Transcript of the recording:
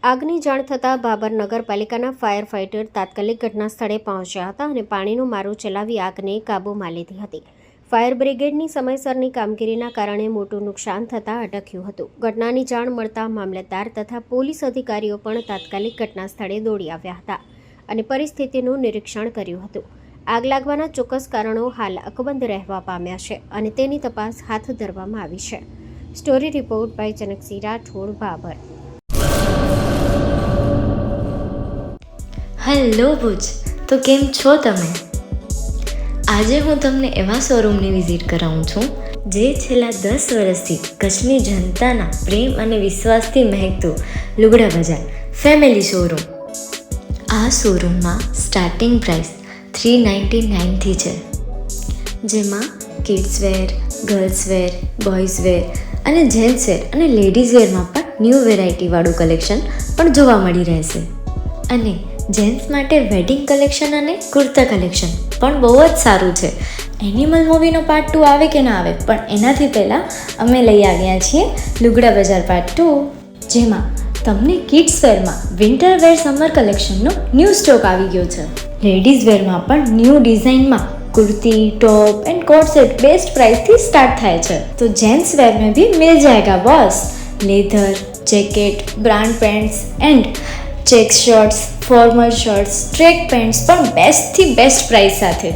આગની જાણ થતાં ભાભર નગરપાલિકાના ફાયર ફાઇટર તાત્કાલિક ઘટના સ્થળે પહોંચ્યા હતા અને પાણીનું મારું ચલાવી આગને કાબૂમાં લીધી હતી. ફાયર બ્રિગેડની સમયસરની કામગીરીના કારણે મોટું નુકસાન થતાં અટક્યું હતું. ઘટનાની જાણ મળતા મામલતદાર તથા પોલીસ અધિકારીઓ પણ તાત્કાલિક ઘટના સ્થળે દોડી આવ્યા હતા અને પરિસ્થિતિનું નિરીક્ષણ કર્યું હતું. આગ લાગવાના ચોક્કસ કારણો હાલ અકબંધ રહેવા પામ્યા છે અને તેની તપાસ હાથ ધરવામાં આવી છે. Story report by Janaksinh Rathod, Bhabhar. Hello Bhuj, તો કેમ છો તમે? આજે હું તમને એવા શોરૂમની વિઝિટ કરાવું છું જે છેલ્લા 10 વર્ષથી કચ્છની જનતાના પ્રેમ અને વિશ્વાસથી મહેકતું લુગડા બજાર ફેમિલી શોરૂમ. આ શોરૂમમાં સ્ટાર્ટિંગ પ્રાઇસ 399થી છે, જેમાં kids wear, girls wear, boys wear અને જેન્ટ્સ વેર અને લેડીઝ વેરમાં પણ ન્યૂ વેરાયટીવાળું કલેક્શન પણ જોવા મળી રહેશે. અને જેન્ટ્સ માટે વેડિંગ કલેક્શન અને કુર્તા કલેક્શન પણ બહુ જ સારું છે. એનિમલ મૂવીનો પાર્ટ 2 આવે કે ના આવે, પણ એનાથી પહેલાં અમે લઈ આવ્યા છીએ લુગડા બજાર પાર્ટ 2, જેમાં તમને કિડ્સ વેરમાં વિન્ટર વેર સમર કલેક્શનનો ન્યૂ સ્ટોક આવી ગયો છે. લેડીઝ વેરમાં પણ ન્યૂ ડિઝાઇનમાં kurti, top and coat set best price थी स्टार्ट थाय छे. तो जेंट्स वेर में भी मिल जाएगा boss. Leather, jacket, brand pants and check shirts, formal shirts, track pants પણ બેસ્ટ થી બેસ્ટ પ્રાઇસ સાથે.